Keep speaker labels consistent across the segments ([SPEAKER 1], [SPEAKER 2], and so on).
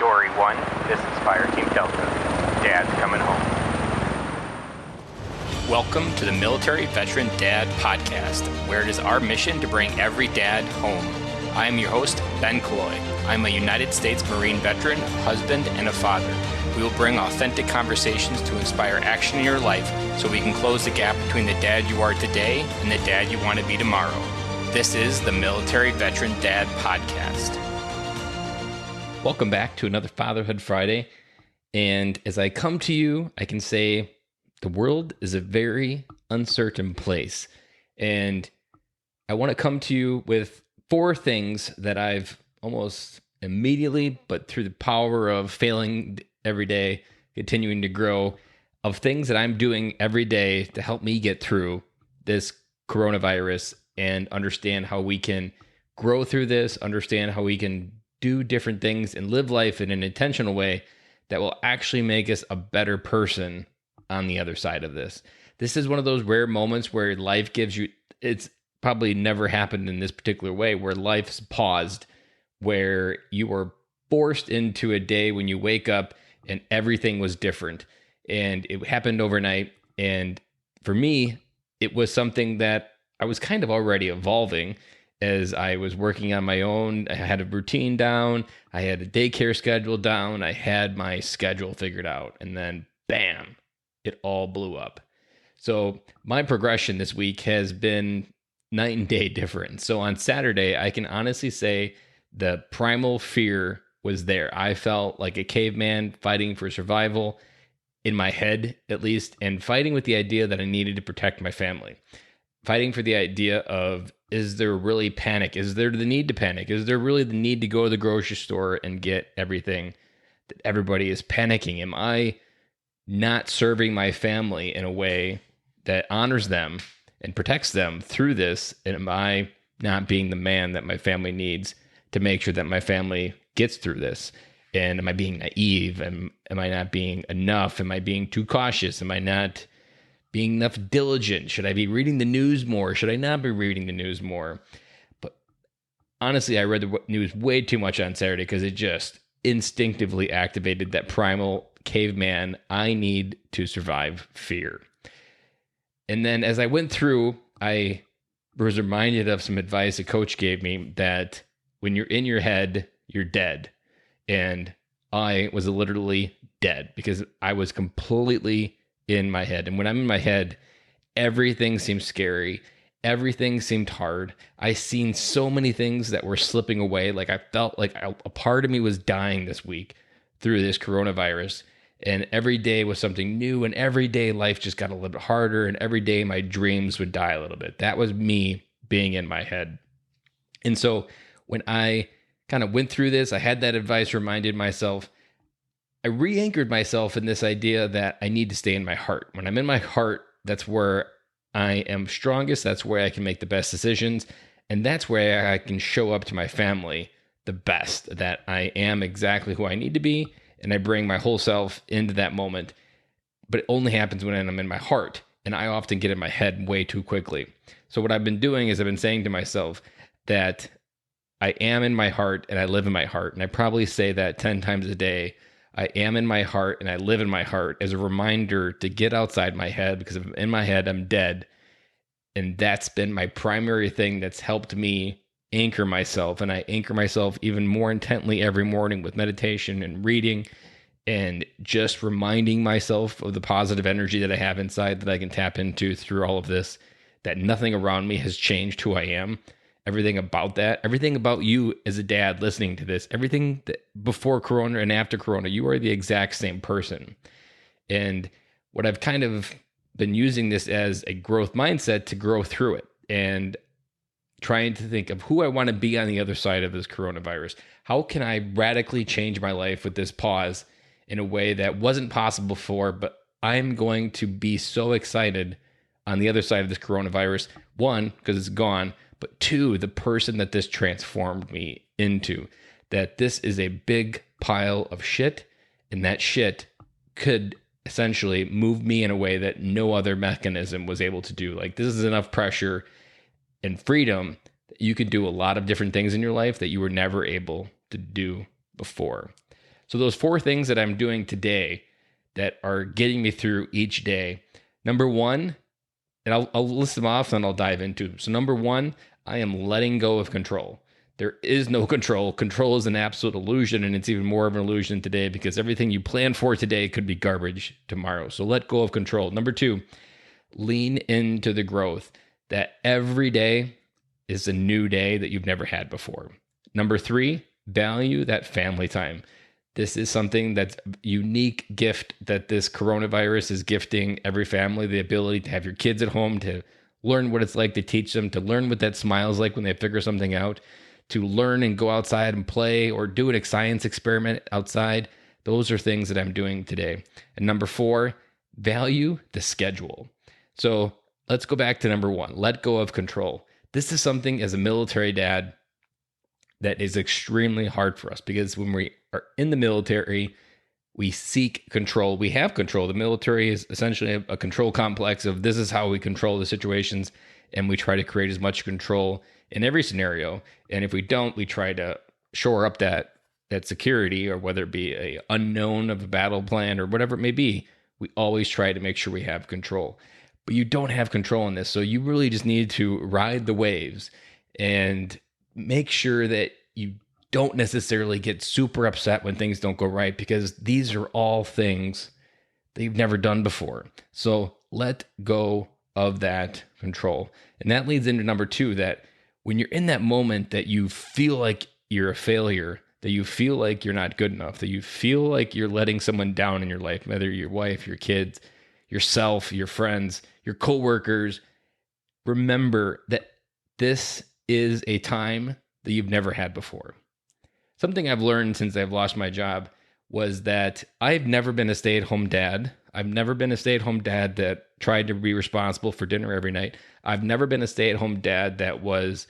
[SPEAKER 1] Dory 1, this is Fire Team Delta. Dad's coming home.
[SPEAKER 2] Welcome to the Military Veteran Dad Podcast, where it is our mission to bring every dad home. I am your host, Ben Killoy. I'm a United States Marine veteran, husband, and a father. We will bring authentic conversations to inspire action in your life so we can close the gap between the dad you are today and the dad you want to be tomorrow. This is the Military Veteran Dad Podcast.
[SPEAKER 3] Welcome back to another Fatherhood Friday. And as I come to you, I can say the world is a very uncertain place. And I want to come to you with 4 things that I've almost immediately, but through the power of failing every day, continuing to grow, of things that I'm doing every day to help me get through this coronavirus and understand how we can grow through this, understand how we can do different things and live life in an intentional way that will actually make us a better person on the other side of this. This is one of those rare moments where life gives you, it's probably never happened in this particular way, where life's paused, where you were forced into a day when you wake up and everything was different. And it happened overnight. And for me, it was something that I was kind of already evolving as I was working on my own. I had a routine down. I had a daycare schedule down. I had my schedule figured out. And then bam, it all blew up. So my progression this week has been night and day different. So on Saturday, I can honestly say the primal fear was there. I felt like a caveman fighting for survival in my head, at least, and fighting with the idea that I needed to protect my family. Fighting for the idea of, is there really panic? Is there the need to panic? Is there really the need to go to the grocery store and get everything that everybody is panicking? Am I not serving my family in a way that honors them and protects them through this? And am I not being the man that my family needs to make sure that my family gets through this? And am I being naive? Am I not being enough? Am I being too cautious? Am I not being enough diligent? Should I be reading the news more? Should I not be reading the news more? But honestly, I read the news way too much on Saturday because it just instinctively activated that primal caveman, I need to survive fear. And then as I went through, I was reminded of some advice a coach gave me that when you're in your head, you're dead. And I was literally dead because I was completely in my head. And when I'm in my head, everything seems scary. Everything seemed hard. I seen so many things that were slipping away. Like I felt like a part of me was dying this week through this coronavirus. And every day was something new. And every day life just got a little bit harder. And every day my dreams would die a little bit. That was me being in my head. And so when I kind of went through this, I had that advice, reminded myself, I re-anchored myself in this idea that I need to stay in my heart. When I'm in my heart, that's where I am strongest. That's where I can make the best decisions. And that's where I can show up to my family the best, that I am exactly who I need to be. And I bring my whole self into that moment. But it only happens when I'm in my heart. And I often get in my head way too quickly. So what I've been doing is I've been saying to myself that I am in my heart and I live in my heart. And I probably say that 10 times a day. I am in my heart and I live in my heart, as a reminder to get outside my head, because if I'm in my head, I'm dead. And that's been my primary thing that's helped me anchor myself. And I anchor myself even more intently every morning with meditation and reading and just reminding myself of the positive energy that I have inside that I can tap into through all of this, that nothing around me has changed who I am. Everything about that, everything about you as a dad listening to this, everything that before Corona and after Corona, you are the exact same person. And what I've kind of been using this as a growth mindset to grow through it and trying to think of who I want to be on the other side of this coronavirus. How can I radically change my life with this pause in a way that wasn't possible before, but I'm going to be so excited on the other side of this coronavirus. 1, because it's gone. But 2, the person that this transformed me into, that this is a big pile of shit, and that shit could essentially move me in a way that no other mechanism was able to do. Like, this is enough pressure and freedom that you could do a lot of different things in your life that you were never able to do before. So those 4 things that I'm doing today that are getting me through each day. Number 1, and I'll list them off and I'll dive into them. So number 1, I am letting go of control. There is no control. Control is an absolute illusion, and it's even more of an illusion today because everything you plan for today could be garbage tomorrow. So let go of control. Number 2, lean into the growth. That every day is a new day that you've never had before. Number 3, value that family time. This is something that's a unique gift that this coronavirus is gifting every family, the ability to have your kids at home, to learn what it's like to teach them, to learn what that smile is like when they figure something out, to learn and go outside and play or do a science experiment outside. Those are things that I'm doing today. And number 4, value the schedule. So let's go back to number 1, let go of control. This is something as a military dad that is extremely hard for us because when we are in the military, we seek control. We have control. The military is essentially a control complex of this is how we control the situations, and we try to create as much control in every scenario. And if we don't, we try to shore up that security, or whether it be a unknown of a battle plan or whatever it may be, we always try to make sure we have control. But you don't have control in this. So you really just need to ride the waves and make sure that you don't necessarily get super upset when things don't go right, because these are all things that you've never done before. So let go of that control. And that leads into number 2, that when you're in that moment that you feel like you're a failure, that you feel like you're not good enough, that you feel like you're letting someone down in your life, whether your wife, your kids, yourself, your friends, your coworkers, remember that this is a time that you've never had before. Something I've learned since I've lost my job was that I've never been a stay-at-home dad. I've never been a stay-at-home dad that tried to be responsible for dinner every night. I've never been a stay-at-home dad that was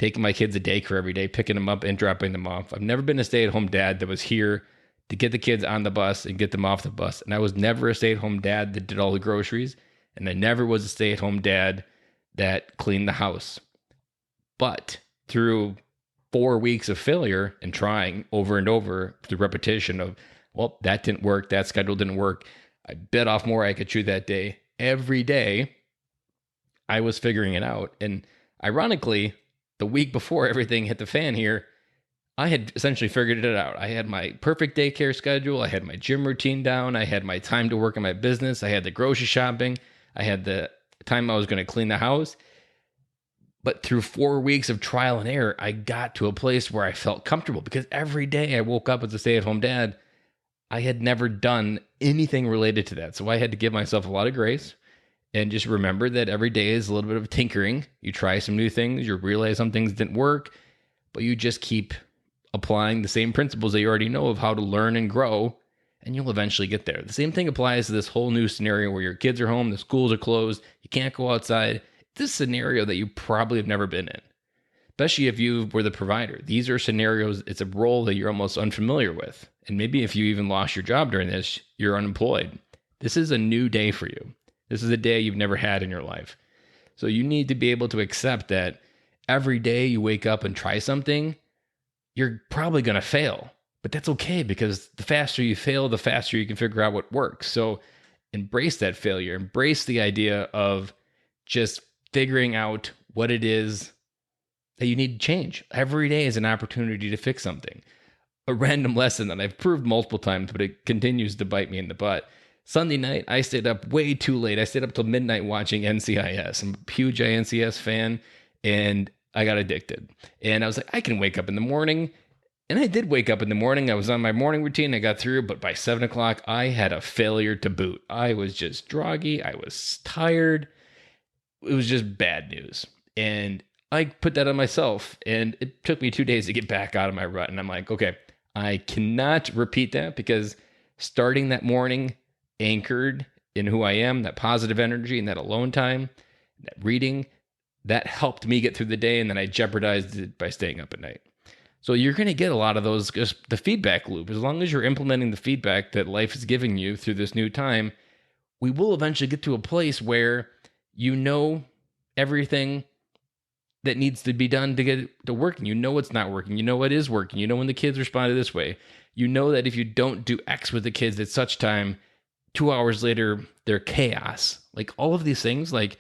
[SPEAKER 3] taking my kids to daycare every day, picking them up and dropping them off. I've never been a stay-at-home dad that was here to get the kids on the bus and get them off the bus. And I was never a stay-at-home dad that did all the groceries. And I never was a stay-at-home dad that cleaned the house. But through 4 weeks of failure and trying over and over, the repetition of, well, that didn't work, that schedule didn't work, I bit off more I could chew that day. Every day, I was figuring it out. And ironically, the week before everything hit the fan here, I had essentially figured it out. I had my perfect daycare schedule. I had my gym routine down. I had my time to work on my business. I had the grocery shopping. I had the time I was going to clean the house. But through 4 weeks of trial and error, I got to a place where I felt comfortable, because every day I woke up as a stay-at-home dad, I had never done anything related to that. So I had to give myself a lot of grace and just remember that every day is a little bit of tinkering. You try some new things, you realize some things didn't work, but you just keep applying the same principles that you already know of how to learn and grow, and you'll eventually get there. The same thing applies to this whole new scenario where your kids are home, the schools are closed, you can't go outside. This scenario that you probably have never been in, especially if you were the provider. These are scenarios, it's a role that you're almost unfamiliar with. And maybe if you even lost your job during this, you're unemployed. This is a new day for you. This is a day you've never had in your life. So you need to be able to accept that every day you wake up and try something, you're probably going to fail. But that's okay, because the faster you fail, the faster you can figure out what works. So embrace that failure. Embrace the idea of just figuring out what it is that you need to change. Every day is an opportunity to fix something. A random lesson that I've proved multiple times, but it continues to bite me in the butt. Sunday night, I stayed up way too late. I stayed up till midnight watching NCIS. I'm a huge NCIS fan, and I got addicted. And I was like, I can wake up in the morning. And I did wake up in the morning. I was on my morning routine. I got through, but by 7 o'clock, I had a failure to boot. I was just groggy. I was tired. It was just bad news. And I put that on myself, and it took me 2 days to get back out of my rut. And I'm like, okay, I cannot repeat that, because starting that morning anchored in who I am, that positive energy and that alone time, that reading, that helped me get through the day. And then I jeopardized it by staying up at night. So you're going to get a lot of those, just the feedback loop. As long as you're implementing the feedback that life is giving you through this new time, we will eventually get to a place where you know everything that needs to be done to get it to working. You know what's not working. You know what is working. You know when the kids responded this way. You know that if you don't do X with the kids at such time, 2 hours later, they're chaos. Like all of these things, like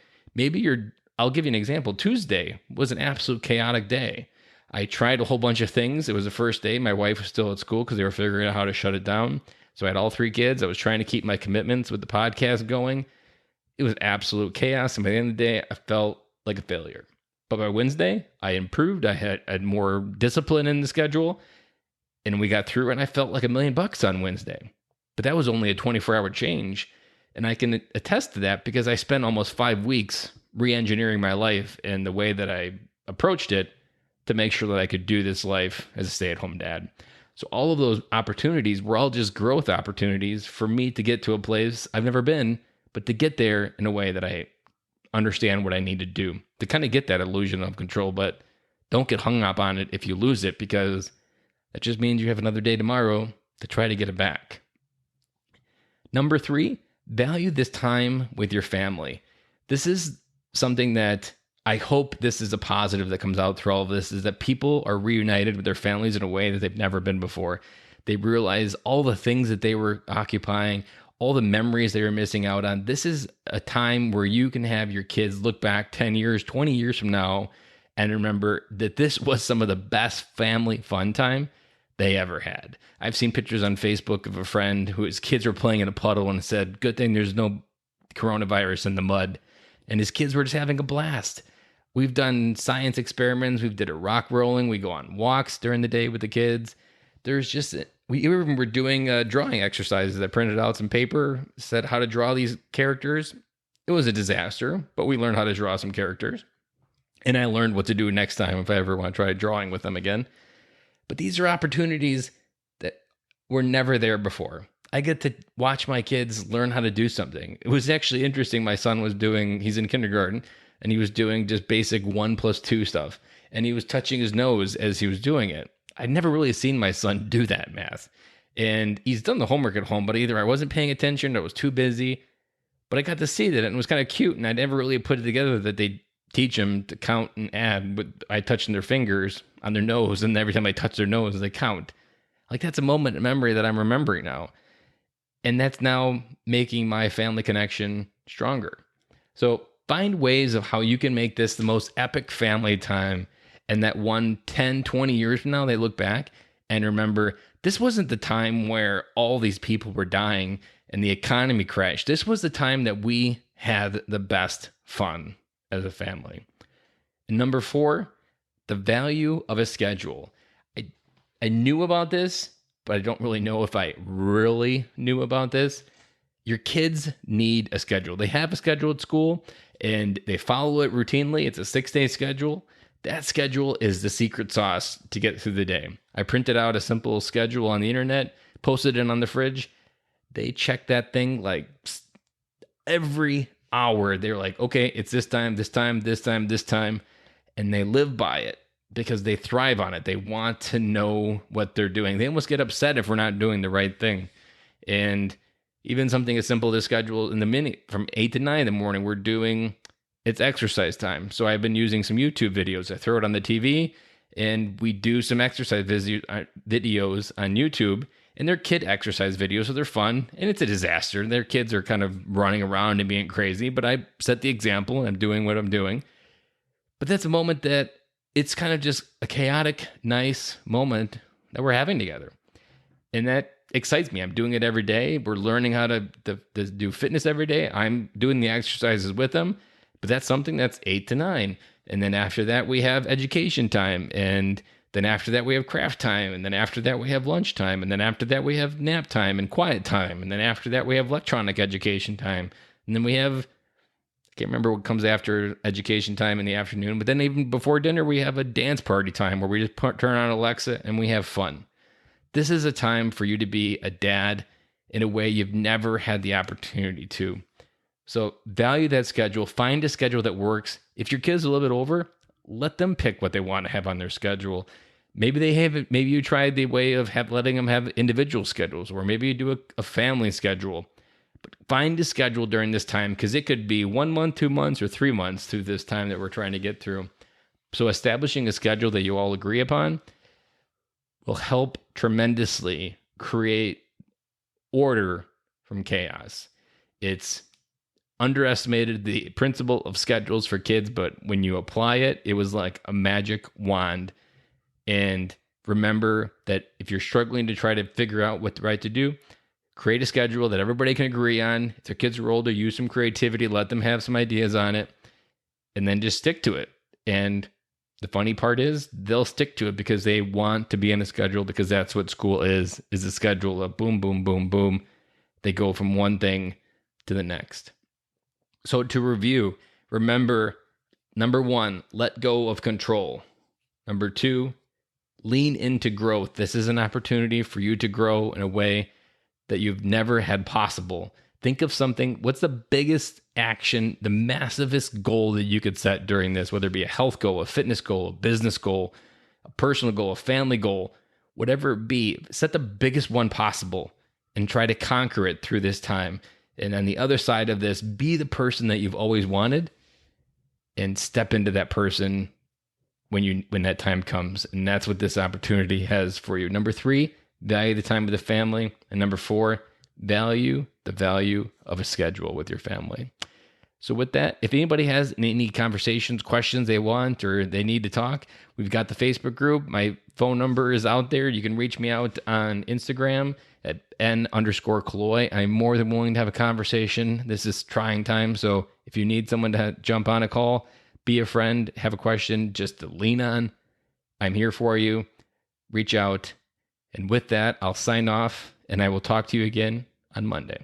[SPEAKER 3] I'll give you an example. Tuesday was an absolute chaotic day. I tried a whole bunch of things. It was the first day. My wife was still at school because they were figuring out how to shut it down. So I had all 3 kids. I was trying to keep my commitments with the podcast going. It was absolute chaos. And by the end of the day, I felt like a failure. But by Wednesday, I improved. I had more discipline in the schedule. And we got through, and I felt like $1 million on Wednesday. But that was only a 24-hour change. And I can attest to that because I spent almost 5 weeks re-engineering my life and the way that I approached it to make sure that I could do this life as a stay-at-home dad. So all of those opportunities were all just growth opportunities for me to get to a place I've never been, but to get there in a way that I understand what I need to do to kind of get that illusion of control. But don't get hung up on it if you lose it, because that just means you have another day tomorrow to try to get it back. Number 3, value this time with your family. This is something that I hope this is a positive that comes out through all of this, is that people are reunited with their families in a way that they've never been before. They realize all the things that they were occupying, all the memories they were missing out on. This is a time where you can have your kids look back 10 years, 20 years from now and remember that this was some of the best family fun time they ever had. I've seen pictures on Facebook of a friend whose kids were playing in a puddle and said, good thing there's no coronavirus in the mud. And his kids were just having a blast. We've done science experiments. We've did a rock rolling. We go on walks during the day with the kids. We even were doing drawing exercises. I printed out some paper, said how to draw these characters. It was a disaster, but we learned how to draw some characters. And I learned what to do next time if I ever want to try drawing with them again. But these are opportunities that were never there before. I get to watch my kids learn how to do something. It was actually interesting. My son he's in kindergarten, and he was doing just basic 1 + 2 stuff. And he was touching his nose as he was doing it. I'd never really seen my son do that math. And he's done the homework at home, but either I wasn't paying attention or I was too busy. But I got to see that, and it was kind of cute. And I never really put it together that they teach them to count and add by touching their fingers on their nose. And every time I touch their nose, they count. Like, that's a moment in memory that I'm remembering now. And that's now making my family connection stronger. So find ways of how you can make this the most epic family time. And that 10, 20 years from now, they look back and remember, this wasn't the time where all these people were dying and the economy crashed. This was the time that we had the best fun as a family. And number 4, the value of a schedule. I knew about this, but I don't really know if I really knew about this. Your kids need a schedule. They have a schedule at school and they follow it routinely. It's a 6-day schedule. That schedule is the secret sauce to get through the day. I printed out a simple schedule on the internet, posted it on the fridge. They check that thing like every hour. They're like, okay, it's this time, this time, this time, this time. And they live by it because they thrive on it. They want to know what they're doing. They almost get upset if we're not doing the right thing. And even something as simple as schedule in the minute from 8 to 9 in the morning, it's exercise time. So I've been using some YouTube videos. I throw it on the TV and we do some exercise videos on YouTube, and they're kid exercise videos. So they're fun and it's a disaster. Their kids are kind of running around and being crazy, but I set the example and I'm doing what I'm doing. But that's a moment that it's kind of just a chaotic, nice moment that we're having together. And that excites me. I'm doing it every day. We're learning how to do fitness every day. I'm doing the exercises with them. But that's something that's 8 to 9. And then after that, we have education time. And then after that, we have craft time. And then after that, we have lunch time. And then after that, we have nap time and quiet time. And then after that, we have electronic education time. And then we have, I can't remember what comes after education time in the afternoon. But then even before dinner, we have a dance party time where we just turn on Alexa and we have fun. This is a time for you to be a dad in a way you've never had the opportunity to. So value that schedule. Find a schedule that works. If your kid's a little bit over, let them pick what they want to have on their schedule. Maybe you tried the way of letting them have individual schedules, or maybe you do a family schedule. But find a schedule during this time, because it could be 1 month, 2 months, or 3 months through this time that we're trying to get through. So establishing a schedule that you all agree upon will help tremendously create order from chaos. It's underestimated the principle of schedules for kids, but when you apply it, it was like a magic wand. And remember that if you're struggling to try to figure out what the right to do, create a schedule that everybody can agree on. If their kids are older, use some creativity, let them have some ideas on it, and then just stick to it. And the funny part is they'll stick to it because they want to be on a schedule, because that's what school is a schedule of boom, boom, boom, boom. They go from one thing to the next. So to review, remember, number 1, let go of control. Number 2, lean into growth. This is an opportunity for you to grow in a way that you've never had possible. Think of something, what's the biggest action, the massivest goal that you could set during this, whether it be a health goal, a fitness goal, a business goal, a personal goal, a family goal, whatever it be, set the biggest one possible and try to conquer it through this time. And on the other side of this, be the person that you've always wanted and step into that person when that time comes. And that's what this opportunity has for you. Number 3, value the time with the family. And number 4, value the value of a schedule with your family. So with that, if anybody has any conversations, questions they want, or they need to talk, we've got the Facebook group. My phone number is out there. You can reach me out on Instagram at n_Kaloy. I'm more than willing to have a conversation. This is trying time. So if you need someone to jump on a call, be a friend, have a question just to lean on, I'm here for you. Reach out. And with that, I'll sign off, and I will talk to you again on Monday.